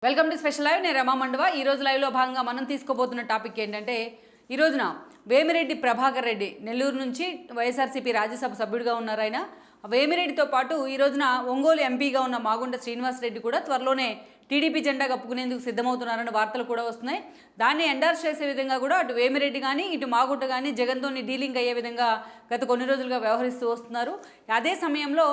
Welcome to special live. నేను రమా మండవ. ఈ రోజు లైవ్లో భాగంగా మనం తీసుకోబోతున్న టాపిక్ ఏంటంటే, ఈ రోజున వేమిరెడ్డి ప్రభాకర్ రెడ్డి నెల్లూరు నుంచి వైఎస్ఆర్సీపీ రాజ్యసభ సభ్యుడిగా ఉన్నారు. ఆయన వేమిరెడ్డితో పాటు ఈ రోజున ఒంగోలు ఎంపీగా ఉన్న మాగుంట శ్రీనివాస్ రెడ్డి కూడా త్వరలోనే టీడీపీ జెండా కప్పుకునేందుకు సిద్ధమవుతున్నారన్న వార్తలు కూడా వస్తున్నాయి. దాన్ని ఎండార్స్ చేసే విధంగా కూడా అటు వేమిరెడ్డి కానీ ఇటు మాగుంట కానీ జగన్తోని డీలింగ్ అయ్యే విధంగా గత కొన్ని రోజులుగా వ్యవహరిస్తూ వస్తున్నారు. అదే సమయంలో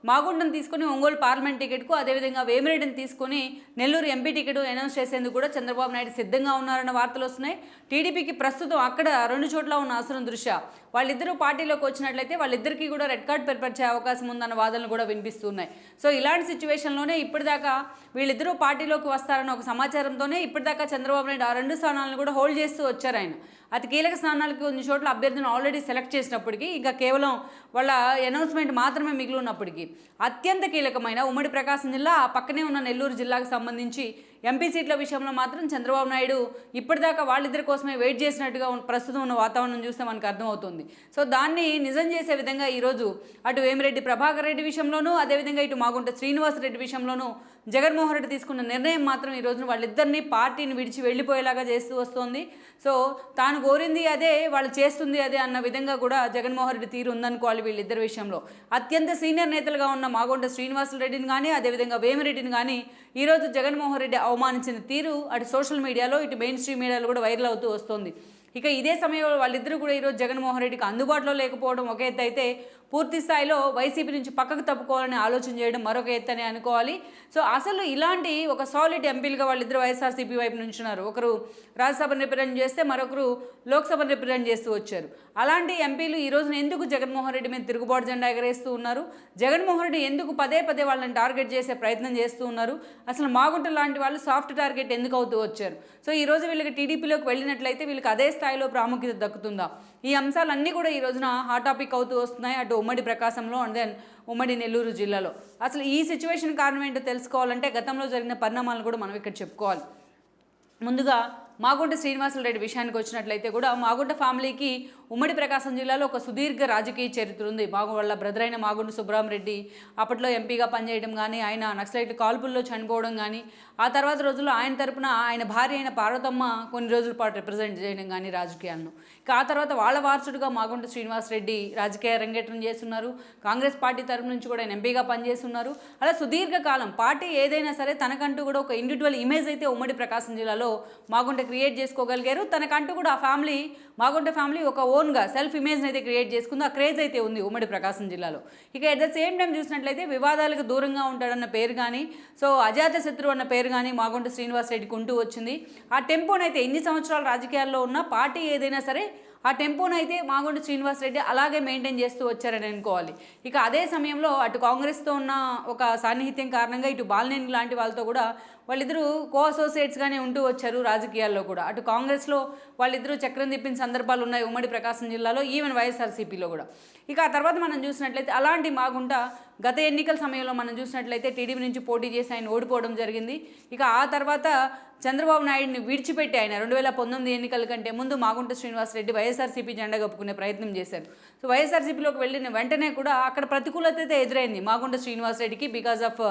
మాగుంటను తీసుకొని ఒంగోలు పార్లమెంట్ టికెట్కు, అదేవిధంగా వేమిరెడ్డిని తీసుకొని నెల్లూరు ఎంపీ టికెట్ అనౌన్స్ చేసేందుకు కూడా చంద్రబాబు నాయుడు సిద్ధంగా ఉన్నారన్న వార్తలు వస్తున్నాయి. టీడీపీకి ప్రస్తుతం అక్కడ రెండు చోట్ల ఉన్న అవసరం దృష్ట్యా వాళ్ళిద్దరూ పార్టీలోకి వచ్చినట్లయితే వాళ్ళిద్దరికీ కూడా రెడ్ కార్డ్ పరిచే అవకాశం ఉందన్న వాదనలు కూడా వినిపిస్తున్నాయి. సో ఇలాంటి సిచ్యువేషన్లోనే ఇప్పటిదాకా వీళ్ళిద్దరూ పార్టీలోకి వస్తారన్న ఒక సమాచారంతోనే ఇప్పటిదాకా చంద్రబాబు నాయుడు ఆ రెండు స్థానాలను కూడా హోల్డ్ చేస్తూ వచ్చారు. ఆయన అతి కీలక స్థానాలకు కొన్ని చోట్ల అభ్యర్థిని ఆల్రెడీ సెలెక్ట్ చేసినప్పటికీ ఇంకా కేవలం వాళ్ళ అనౌన్స్మెంట్ మాత్రమే మిగిలి ఉన్నప్పటికీ అత్యంత కీలకమైన ఉమ్మడి ప్రకాశం జిల్లా, ఆ పక్కనే ఉన్న నెల్లూరు జిల్లాకు సంబంధించి ఎంపీ సీట్ల విషయంలో మాత్రం చంద్రబాబు నాయుడు ఇప్పటిదాకా వాళ్ళిద్దరి కోసమే వెయిట్ చేసినట్టుగా ప్రస్తుతం ఉన్న వాతావరణం చూస్తే మనకు అర్థమవుతుంది. సో దాన్ని నిజం చేసే విధంగా ఈరోజు అటు వేమిరెడ్డి ప్రభాకర్ రెడ్డి విషయంలోనూ, అదేవిధంగా ఇటు మాగుంట శ్రీనివాస్ రెడ్డి విషయంలోనూ జగన్మోహన్ రెడ్డి తీసుకున్న నిర్ణయం మాత్రం ఈ రోజున వాళ్ళిద్దరినీ పార్టీని విడిచి వెళ్ళిపోయేలాగా చేస్తూ వస్తోంది. సో తాను కోరింది అదే, వాళ్ళు చేస్తుంది అదే అన్న విధంగా కూడా జగన్మోహన్ రెడ్డి తీరు ఉందనుకోవాలి వీళ్ళిద్దరి విషయంలో. అత్యంత సీనియర్ నేతలుగా ఉన్న మాగుంట శ్రీనివాసులు రెడ్డిని కానీ, అదేవిధంగా వేమిరెడ్డిని కానీ ఈరోజు జగన్మోహన్ రెడ్డి అవమానించిన తీరు అటు సోషల్ మీడియాలో, ఇటు మెయిన్ స్ట్రీమ్ మీడియాలో కూడా వైరల్ అవుతూ వస్తుంది. ఇక ఇదే సమయంలో వాళ్ళిద్దరూ కూడా ఈరోజు జగన్మోహన్ రెడ్డికి అందుబాటులో లేకపోవడం ఒక ఎత్తు అయితే, పూర్తి స్థాయిలో వైసీపీ నుంచి పక్కకు తప్పుకోవాలని ఆలోచన చేయడం మరొక ఎత్తు అని అనుకోవాలి. సో అసలు ఇలాంటి ఒక సాలిడ్ ఎంపీలుగా వాళ్ళిద్దరు వైఎస్ఆర్సీపీ వైపు నుంచున్నారు. ఒకరు రాజ్యసభను రిప్రజెంట్ చేస్తే మరొకరు లోక్సభను రిప్రజెంట్ చేస్తూ వచ్చారు. అలాంటి ఎంపీలు ఈ రోజున ఎందుకు జగన్మోహన్ రెడ్డి మీద తిరుగుబాటు జెండా ఎగరేస్తూ ఉన్నారు? జగన్మోహన్ రెడ్డి ఎందుకు పదే పదే వాళ్ళని టార్గెట్ చేసే ప్రయత్నం చేస్తూ ఉన్నారు? అసలు మాగుంట లాంటి వాళ్ళు సాఫ్ట్ టార్గెట్ ఎందుకు అవుతూ వచ్చారు? సో ఈ రోజు వీళ్ళకి టీడీపీలోకి వెళ్ళినట్లయితే వీళ్ళకి అదే స్థాయిలో ప్రాముఖ్యత దక్కుతుందా? ఈ అంశాలన్నీ కూడా ఈ రోజున హాట్ టాపిక్ అవుతూ వస్తున్నాయి, అటు ఉమ్మడి ప్రకాశంలో అండ్ దెన్ ఉమ్మడి నెల్లూరు జిల్లాలో. అసలు ఈ సిచ్యువేషన్ కారణం ఏంటో తెలుసుకోవాలంటే గతంలో జరిగిన పరిణామాలను కూడా మనం ఇక్కడ చెప్పుకోవాలి. ముందుగా మాగుంట శ్రీనివాసులు రెడ్డి విషయానికి వచ్చినట్లయితే కూడా మాగుంట ఫ్యామిలీకి ఉమ్మడి ప్రకాశం జిల్లాలో ఒక సుదీర్ఘ రాజకీయ చరిత్ర ఉంది. వాళ్ళ బ్రదర్ అయిన మాగుంట సుబ్బరామరెడ్డి అప్పట్లో ఎంపీగా పనిచేయడం కానీ, ఆయన నక్సలైట్ కాల్పుల్లో చనిపోవడం కానీ, ఆ తర్వాత రోజుల్లో ఆయన తరపున ఆయన భార్య అయిన పార్వతమ్మ కొన్ని రోజుల పాటు రిప్రజెంట్ చేయడం కానీ రాజకీయాలను. ఇక ఆ తర్వాత వాళ్ళ వారసుడుగా మాగుంట శ్రీనివాస్ రెడ్డి రాజకీయ రంగేట్రం చేస్తున్నారు. కాంగ్రెస్ పార్టీ తరపు నుంచి కూడా ఆయన ఎంపీగా పనిచేస్తున్నారు. అలా సుదీర్ఘకాలం పార్టీ ఏదైనా సరే తనకంటూ కూడా ఒక ఇండివిజువల్ ఇమేజ్ అయితే ఉమ్మడి ప్రకాశం జిల్లాలో మాగుంట క్రియేట్ చేసుకోగలిగారు. తనకంటూ కూడా ఆ ఫ్యామిలీ, మాగుంట ఫ్యామిలీ ఒక ఓన్గా సెల్ఫ్ ఇమేజ్ని అయితే క్రియేట్ చేసుకుంది. ఆ క్రేజ్ అయితే ఉంది ఉమ్మడి ప్రకాశం జిల్లాలో. ఇక అట్ ద సేమ్ టైం చూసినట్లయితే వివాదాలకు దూరంగా ఉంటాడన్న పేరు కానీ, సో అజాత శత్రువు అన్న పేరు కానీ మాగుంట శ్రీనివాస్ రెడ్డికి ఉంటూ వచ్చింది. ఆ టెంపోనైతే ఎన్ని సంవత్సరాలు రాజకీయాల్లో ఉన్న పార్టీ ఏదైనా సరే ఆ టెంపోనైతే మాగుంట శ్రీనివాస్ రెడ్డి అలాగే మెయింటైన్ చేస్తూ వచ్చారని అనుకోవాలి. ఇక అదే సమయంలో అటు కాంగ్రెస్తో ఉన్న ఒక సాన్నిహిత్యం కారణంగా ఇటు బాలినేని లాంటి వాళ్ళతో కూడా వాళ్ళిద్దరూ కో అసోసియేట్స్గానే ఉంటూ వచ్చారు రాజకీయాల్లో కూడా. అటు కాంగ్రెస్లో వాళ్ళిద్దరూ చక్రం తిప్పిన సందర్భాలు ఉన్నాయి ఉమ్మడి ప్రకాశం జిల్లాలో, ఈవెన్ వైఎస్ఆర్సీపీలో కూడా. ఇక ఆ తర్వాత మనం చూసినట్లయితే అలాంటి మాగుంట గత ఎన్నికల సమయంలో మనం చూసినట్లయితే టీడీపీ నుంచి పోటీ చేసి ఆయన ఓడిపోవడం జరిగింది. ఇక ఆ తర్వాత చంద్రబాబు నాయుడిని విడిచిపెట్టి ఆయన 2019 ఎన్నికల కంటే ముందు మాగుంట శ్రీనివాస్ రెడ్డి వైఎస్ఆర్సీపీ జెండా కప్పుకునే ప్రయత్నం చేశారు. సో వైఎస్ఆర్సీపీలోకి వెళ్ళిన వెంటనే కూడా అక్కడ ప్రతికూలత అయితే ఎదురైంది మాగుంట శ్రీనివాస్ రెడ్డికి బికాజ్ ఆఫ్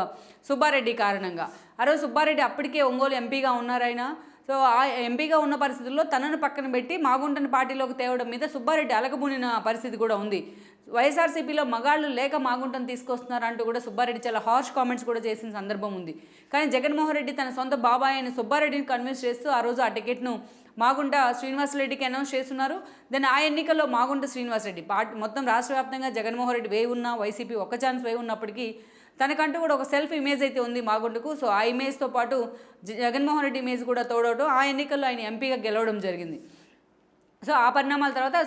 సుబ్బారెడ్డి కారణంగా. ఆ రోజు సుబ్బారెడ్డి అప్పటికే ఒంగోలు ఎంపీగా ఉన్నారాయన. సో ఆ ఎంపీగా ఉన్న పరిస్థితుల్లో తనను పక్కన పెట్టి మాగుంటను పార్టీలోకి తేవడం మీద సుబ్బారెడ్డి అలకబూనిన పరిస్థితి కూడా ఉంది. వైఎస్ఆర్సీపీలో మగాళ్ళు లేక మాగుంటను తీసుకొస్తున్నారు అంటూ కూడా సుబ్బారెడ్డి చాలా హార్ష్ కామెంట్స్ కూడా చేసిన సందర్భం ఉంది. కానీ జగన్మోహన్ రెడ్డి తన సొంత బాబాయ్ అయిన సుబ్బారెడ్డిని కన్విన్స్ చేస్తూ ఆ రోజు ఆ టికెట్ను మాగుంట శ్రీనివాసరెడ్డికి అనౌన్స్ చేస్తున్నారు. దెన్ ఆ ఎన్నికల్లో మాగుంట శ్రీనివాసరెడ్డి మొత్తం రాష్ట్ర వ్యాప్తంగా జగన్మోహన్ రెడ్డి వేవ్ ఉన్నా, వైసీపీ ఒక్క ఛాన్స్ వేవ్ ఉన్నప్పటికీ తనకంటూ కూడా ఒక సెల్ఫ్ ఇమేజ్ అయితే ఉంది మాగుంటకు. సో ఆ ఇమేజ్తో పాటు జగన్మోహన్ రెడ్డి ఇమేజ్ కూడా తోడవడం, ఆ ఎన్నికల్లో ఆయన ఎంపీగా గెలవడం జరిగింది. సో ఆ పరిణామాల తర్వాత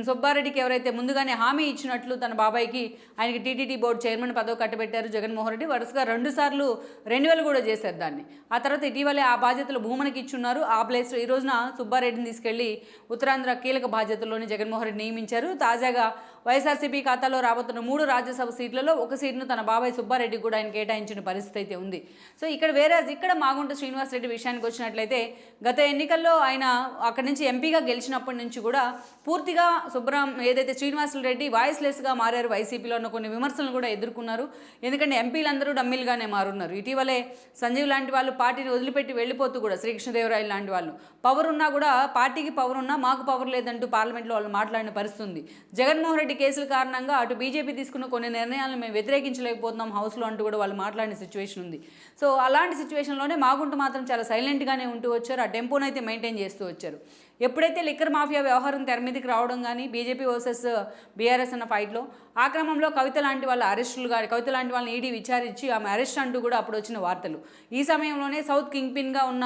సుబ్బారెడ్డికి ఎవరైతే ముందుగానే హామీ ఇచ్చినట్లు తన బాబాయ్కి ఆయనకి టీటీడీ బోర్డు చైర్మన్ పదవి కట్టబెట్టారు జగన్మోహన్ రెడ్డి. వరుసగా 2 సార్లు రెన్యువల్ కూడా చేశారు దాన్ని. ఆ తర్వాత ఇటీవలే ఆ బాధ్యతలు భూమనకి ఇచ్చున్నారు. ఆ ప్లేస్లో ఈ రోజున సుబ్బారెడ్డిని తీసుకెళ్లి ఉత్తరాంధ్ర కీలక బాధ్యతల్లోని జగన్మోహన్ రెడ్డి నియమించారు. తాజాగా వైఎస్ఆర్సీపీ ఖాతాలో రాబోతున్న 3 రాజ్యసభ సీట్లలో ఒక సీట్ను తన బాబాయ్ సుబ్బారెడ్డి కూడా ఆయన కేటాయించిన పరిస్థితి అయితే ఉంది. సో ఇక్కడ మాగుంట శ్రీనివాసరెడ్డి విషయానికి వచ్చినట్లయితే గత ఎన్నికల్లో ఆయన అక్కడి నుంచి ఎంపీగా గెలిచినప్పటి నుంచి కూడా పూర్తిగా ఏదైతే శ్రీనివాసరెడ్డి వాయిస్లెస్గా మారారు, వైసీపీలో ఉన్న కొన్ని విమర్శలను కూడా ఎదుర్కొన్నారు. ఎందుకంటే ఎంపీలందరూ డమ్మీలుగానే మారున్నారు. ఇటీవలే సంజీవ్ లాంటి వాళ్ళు పార్టీని వదిలిపెట్టి వెళ్ళిపోతూ కూడా శ్రీకృష్ణదేవరాయలు లాంటి వాళ్ళు పవర్ ఉన్నా కూడా పార్టీకి పవర్ ఉన్నా మాకు పవర్ లేదంటూ పార్లమెంట్లో వాళ్ళు మాట్లాడిన పరిస్థితి ఉంది. జగన్మోహన్ రెడ్డి కేసుల కారణంగా అటు బీజేపీ తీసుకున్న కొన్ని నిర్ణయాలను మేము వ్యతిరేకించలేకపోతున్నాం హౌస్లో అంటూ కూడా వాళ్ళు మాట్లాడిన సిచ్యువేషన్ ఉంది. సో అలాంటి సిచ్యువేషన్లోనే మాగుంట మాత్రం చాలా సైలెంట్గానే ఉంటూ వచ్చారు. ఆ టెంపోను అయితే మెయింటైన్ చేస్తూ వచ్చారు. ఎప్పుడైతే లిక్కర్ మాఫియా వ్యవహారం తెర మీదకి రావడం కానీ బీజేపీ వర్సెస్ బీఆర్ఎస్ అన్న ఫైట్లో ఆ క్రమంలో కవిత లాంటి వాళ్ళ అరెస్టులు కానీ కవిత లాంటి వాళ్ళని ఈడీ విచారించి ఆమె అరెస్ట్ అంటూ కూడా అప్పుడు వచ్చిన వార్తలు. ఈ సమయంలోనే సౌత్ కింగ్ పిన్గా ఉన్న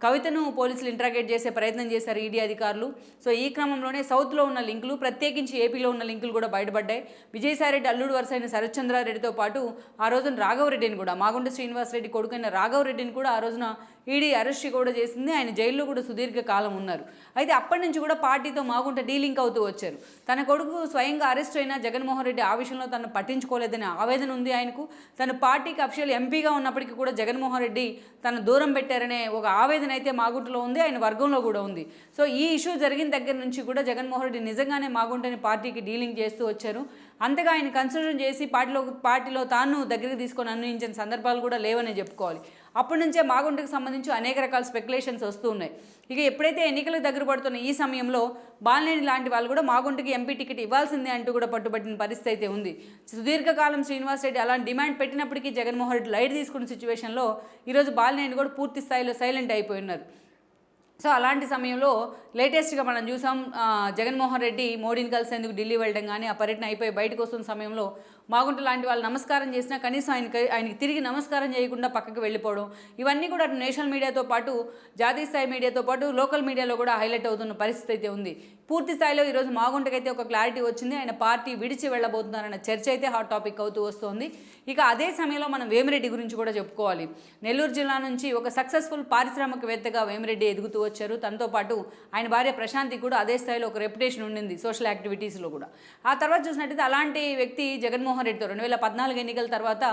కవితను పోలీసులు ఇంట్రాగేట్ చేసే ప్రయత్నం చేశారు ఈడీ అధికారులు. సో ఈ క్రమంలోనే సౌత్లో ఉన్న లింకులు, ప్రత్యేకించి ఏపీలో ఉన్న లింకులు కూడా బయటపడ్డాయి. విజయసాయిరెడ్డి అల్లుడు వరుస అయిన శరత్చంద్రారెడ్డితో పాటు ఆ రోజున రాఘవరెడ్డిని కూడా మాగుంట శ్రీనివాసరెడ్డి కొడుకైన రాఘవరెడ్డిని కూడా ఆ రోజున ఈడీ అరెస్ట్ కూడా చేసింది. ఆయన జైల్లో కూడా సుదీర్ఘ కాలం ఉన్నారు. అయితే అప్పటి నుంచి కూడా పార్టీతో మాగుంట డీలింక్ అవుతూ వచ్చారు. తన కొడుకు స్వయంగా అరెస్ట్ అయిన జగన్మోహన్ రెడ్డి ఆ విషయంలో తను పట్టించుకోలేదనే ఆవేదన ఉంది ఆయనకు. తన పార్టీకి అఫిషియల్ ఎంపీగా ఉన్నప్పటికీ కూడా జగన్మోహన్ రెడ్డి తను దూరం పెట్టారనే ఒక ఆవేదన అయితే మాగుంటలో ఉంది, ఆయన వర్గంలో కూడా ఉంది. సో ఈ ఇష్యూ జరిగిన దగ్గర నుంచి కూడా జగన్మోహన్ రెడ్డి నిజంగానే మాగుంటని పార్టీకి డీలింగ్ చేస్తూ వచ్చారు. అంతగా ఆయన కన్సిడర్ చేసి పార్టీలో తాను దగ్గరికి తీసుకొని అన్వయించిన సందర్భాలు కూడా లేవనే చెప్పుకోవాలి. అప్పటి నుంచే మాగుంటకు సంబంధించి అనేక రకాల స్పెక్యులేషన్స్ వస్తూ ఉన్నాయి. ఇక ఎప్పుడైతే ఎన్నికలకు దగ్గర పడుతున్న ఈ సమయంలో బాలినేని లాంటి వాళ్ళు కూడా మాగుంటకి ఎంపీ టికెట్ ఇవ్వాల్సిందే అంటూ కూడా పట్టుబట్టిన పరిస్థితి అయితే ఉంది. సుదీర్ఘకాలం శ్రీనివాసరెడ్డి అలాంటి డిమాండ్ పెట్టినప్పటికీ జగన్మోహన్ రెడ్డి లైట్ తీసుకున్న సిచ్యువేషన్లో ఈరోజు బాలినేని కూడా పూర్తి స్థాయిలో సైలెంట్ అయిపోయి ఉన్నారు. సో అలాంటి సమయంలో లేటెస్ట్గా మనం చూసాం జగన్మోహన్ రెడ్డి మోడీని కలిసేందుకు ఢిల్లీ వెళ్ళడం కానీ ఆ పర్యటన అయిపోయి బయటకు వస్తున్న సమయంలో మాగుంట లాంటి వాళ్ళు నమస్కారం చేసినా కనీసం ఆయనకి తిరిగి నమస్కారం చేయకుండా పక్కకు వెళ్ళిపోవడం, ఇవన్నీ కూడా నేషనల్ మీడియాతో పాటు జాతీయ స్థాయి మీడియాతో పాటు లోకల్ మీడియాలో కూడా హైలైట్ అవుతున్న పరిస్థితి అయితే ఉంది. పూర్తి స్థాయిలో ఈరోజు మాగుంటకైతే ఒక క్లారిటీ వచ్చింది. ఆయన పార్టీ విడిచి వెళ్ళబోతున్నారన్న చర్చ అయితే హాట్ టాపిక్ అవుతూ వస్తుంది. ఇక అదే సమయంలో మనం వేమిరెడ్డి గురించి కూడా చెప్పుకోవాలి. నెల్లూరు జిల్లా నుంచి ఒక సక్సెస్ఫుల్ పారిశ్రామికవేత్తగా వేమిరెడ్డి ఎదుగుతూ వచ్చారు. తనతో పాటు ఆయన భార్య ప్రశాంతికి కూడా అదే స్థాయిలో ఒక రెప్యుటేషన్ ఉండింది సోషల్ యాక్టివిటీస్లో కూడా. ఆ తర్వాత చూసినట్టయితే అలాంటి వ్యక్తి జగన్మోహన్ రెడ్డితో 2014 ఎన్నికల తర్వాత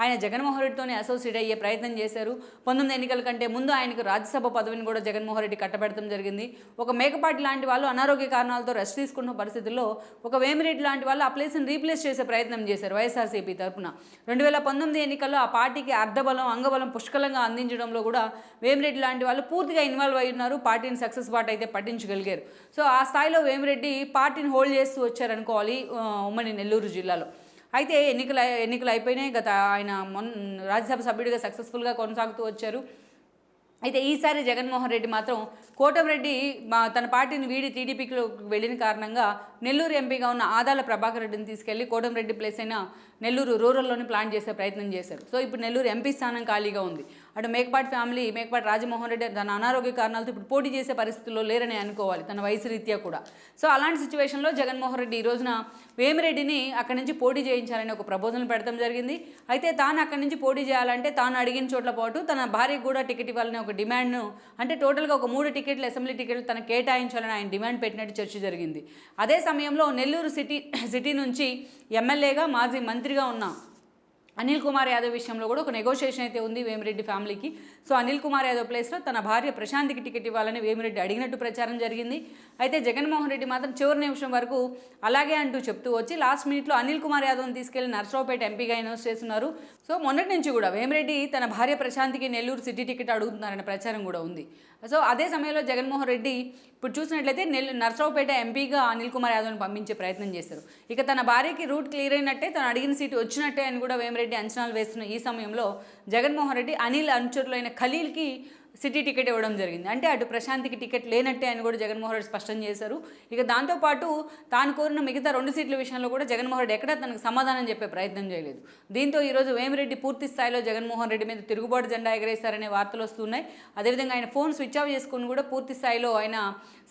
ఆయన జగన్మోహన్ రెడ్డితోనే అసోసియేట్ అయ్యే ప్రయత్నం చేశారు. 19 ఎన్నికల కంటే ముందు ఆయనకు రాజ్యసభ పదవిని కూడా జగన్మోహన్ రెడ్డి కట్టబెడతాం జరిగింది. ఒక మేకపాటి లాంటి వాళ్ళు అనారోగ్య కారణాలతో రెస్ట్ తీసుకున్న పరిస్థితుల్లో ఒక వేమిరెడ్డి లాంటి వాళ్ళు ఆ ప్లేస్ని రీప్లేస్ చేసే ప్రయత్నం చేశారు వైఎస్ఆర్సీపీ తరఫున. 2019 ఎన్నికల్లో ఆ పార్టీకి అర్ధబలం అంగబలం పుష్కలంగా అందించడంలో కూడా వేమిరెడ్డి లాంటి వాళ్ళు పూర్తిగా ఇన్వాల్వ్ అయి ఉన్నారు. పార్టీని సక్సెస్ బాట్ అయితే పట్టించగలిగారు. సో ఆ స్థాయిలో వేమిరెడ్డి పార్టీని హోల్డ్ చేస్తూ వచ్చారనుకోవాలి ఉమ్మడి నెల్లూరు జిల్లాలో. అయితే ఎన్నికలు అయిపోయినాయి. ఆయన రాజ్యసభ సభ్యుడిగా సక్సెస్ఫుల్గా కొనసాగుతూ వచ్చారు. అయితే ఈసారి జగన్మోహన్ రెడ్డి మాత్రం కోటమిరెడ్డి తన పార్టీని వీడి టీడీపీకి వెళ్ళిన కారణంగా నెల్లూరు ఎంపీగా ఉన్న ఆదాల ప్రభాకర్ రెడ్డిని తీసుకెళ్లి కోటమిరెడ్డి ప్లేస్ అయిన నెల్లూరు రూరల్లోని ప్లాన్ చేసే ప్రయత్నం చేశారు. సో ఇప్పుడు నెల్లూరు ఎంపీ స్థానం ఖాళీగా ఉంది. అటు మేకపాటి ఫ్యామిలీ మేకపాటి రాజమోహన్ రెడ్డి తన అనారోగ్య కారణాలతో ఇప్పుడు పోటీ చేసే పరిస్థితుల్లో లేరని అనుకోవాలి, తన వయసు రీత్యా కూడా. సో అలాంటి సిచ్యువేషన్లో జగన్మోహన్ రెడ్డి ఈ రోజున వేమిరెడ్డిని అక్కడి నుంచి పోటీ చేయించాలని ఒక ప్రపోజల్ పెడతాం జరిగింది. అయితే తాను అక్కడి నుంచి పోటీ చేయాలంటే తాను అడిగిన చోట్ల పాటు తన భార్యకు కూడా టికెట్ ఇవ్వాలని ఒక డిమాండ్ను, అంటే టోటల్గా ఒక 3 టికెట్లు అసెంబ్లీ టికెట్లు తనకు కేటాయించాలని ఆయన డిమాండ్ పెట్టినట్టు చర్చ జరిగింది. అదే సమయంలో నెల్లూరు సిటీ నుంచి ఎమ్మెల్యేగా మాజీ మంత్రిగా ఉన్న అనిల్ కుమార్ యాదవ్ విషయంలో కూడా ఒక నెగోషియేషన్ అయితే ఉంది వేమిరెడ్డి ఫ్యామిలీకి. సో అనిల్ కుమార్ యాదవ్ ప్లేస్లో తన భార్య ప్రశాంత్కి టికెట్ ఇవ్వాలని వేమిరెడ్డి అడిగినట్టు ప్రచారం జరిగింది. అయితే జగన్మోహన్ రెడ్డి మాత్రం చివరి నిమిషం వరకు అలాగే అంటూ చెప్తూ వచ్చి లాస్ట్ మినిట్లో అనిల్ కుమార్ యాదవ్ని తీసుకెళ్లి నర్సరావుపేట ఎంపీగా అనౌన్స్ చేస్తున్నారు. సో మొన్నటి నుంచి కూడా వేమిరెడ్డి తన భార్య ప్రశాంత్కి నెల్లూరు సిటీ టికెట్ అడుగుతున్నారనే ప్రచారం కూడా ఉంది. సో అదే సమయంలో జగన్మోహన్ రెడ్డి ఇప్పుడు చూసినట్లయితే నర్సరావుపేట ఎంపీగా అనిల్ కుమార్ యాదవ్ని పంపించే ప్రయత్నం చేశారు. ఇక తన భార్యకి రూట్ క్లియర్ అయినట్టే, తను అడిగిన సీటు వచ్చినట్టే అని కూడా వేమిరెడ్డి అంచనాలు వేస్తున్న ఈ సమయంలో జగన్మోహన్ రెడ్డి అనిల్ అనుచరులైన ఖలీల్కి సిటీ టికెట్ ఇవ్వడం జరిగింది. అంటే అటు ప్రశాంత్కి టికెట్ లేనట్టే అని కూడా జగన్మోహన్ రెడ్డి స్పష్టం చేశారు. ఇక దాంతోపాటు తాను కోరిన మిగతా 2 సీట్ల విషయంలో కూడా జగన్మోహన్ రెడ్డి ఎక్కడా తనకు సమాధానం చెప్పే ప్రయత్నం చేయలేదు. దీంతో ఈరోజు వేమిరెడ్డి పూర్తి స్థాయిలో జగన్మోహన్ రెడ్డి మీద తిరుగుబాటు జెండా ఎగరేశారనే వార్తలు వస్తున్నాయి. అదేవిధంగా ఆయన ఫోన్ స్విచ్ ఆఫ్ చేసుకుని కూడా పూర్తి స్థాయిలో ఆయన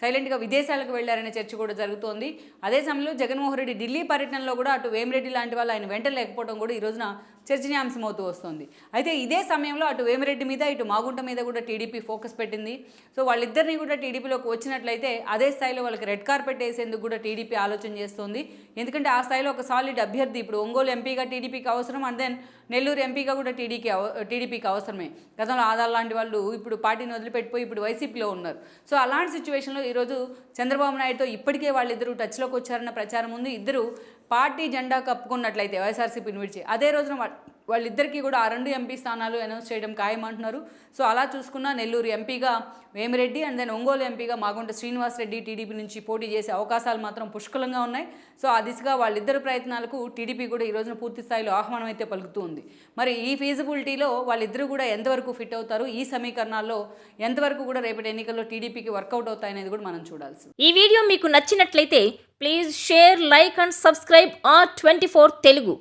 సైలెంట్గా విదేశాలకు వెళ్లారనే చర్చ కూడా జరుగుతోంది. అదే సమయంలో జగన్మోహన్ రెడ్డి ఢిల్లీ పర్యటనలో కూడా అటు వేమిరెడ్డి లాంటి వాళ్ళు ఆయన వెంట లేకపోవడం కూడా ఈ రోజున చర్చనీయాంశమవుతూ వస్తుంది. అయితే ఇదే సమయంలో అటు వేమిరెడ్డి మీద ఇటు మాగుంట మీద కూడా టీడీపీ ఫోకస్ పెట్టింది. సో వాళ్ళిద్దరినీ కూడా టీడీపీలోకి వచ్చినట్లయితే అదే స్థాయిలో వాళ్ళకి రెడ్ కార్పెట్ వేసేందుకు కూడా టీడీపీ ఆలోచన చేస్తుంది. ఎందుకంటే ఆ స్థాయిలో ఒక సాలిడ్ అభ్యర్థి ఇప్పుడు ఒంగోలు ఎంపీగా టీడీపీకి అవసరం, అండ్ దెన్ నెల్లూరు ఎంపీగా కూడా టీడీపీకి అవసరమే. గతంలో ఆదాల్ లాంటి వాళ్ళు ఇప్పుడు పార్టీని వదిలిపెట్టిపోయి ఇప్పుడు వైసీపీలో ఉన్నారు. సో అలాంటి సిచ్యువేషన్లో ఈరోజు చంద్రబాబు నాయుడుతో ఇప్పటికే వాళ్ళిద్దరూ టచ్లోకి వచ్చారన్న ప్రచారం ఉంది. ఇద్దరు పార్టీ జెండా కప్పుకున్నట్లయితే వైఎస్ఆర్సీపీని విడిచి అదే రోజున వాళ్ళిద్దరికీ కూడా ఆ 2 ఎంపీ స్థానాలు అనౌన్స్ చేయడం ఖాయమంటున్నారు. సో అలా చూసుకున్న నెల్లూరు ఎంపీగా వేమిరెడ్డి అండ్ దెన్ ఒంగోలు ఎంపీగా మాగుంట శ్రీనివాసరెడ్డి టీడీపీ నుంచి పోటీ చేసే అవకాశాలు మాత్రం పుష్కలంగా ఉన్నాయి. సో ఆ దిశగా వాళ్ళిద్దరు ప్రయత్నాలకు టీడీపీ కూడా ఈ రోజున పూర్తి స్థాయిలో ఆహ్వానం అయితే పలుకుతూ ఉంది. మరి ఈ ఫీజిబిలిటీలో వాళ్ళిద్దరూ కూడా ఎంతవరకు ఫిట్ అవుతారు, ఈ సమీకరణాల్లో ఎంతవరకు కూడా రేపటి ఎన్నికల్లో టీడీపీకి వర్కౌట్ అవుతాయనేది కూడా మనం చూడాల్సి. ఈ వీడియో మీకు నచ్చినట్లయితే please share, like and subscribe R24 Telugu.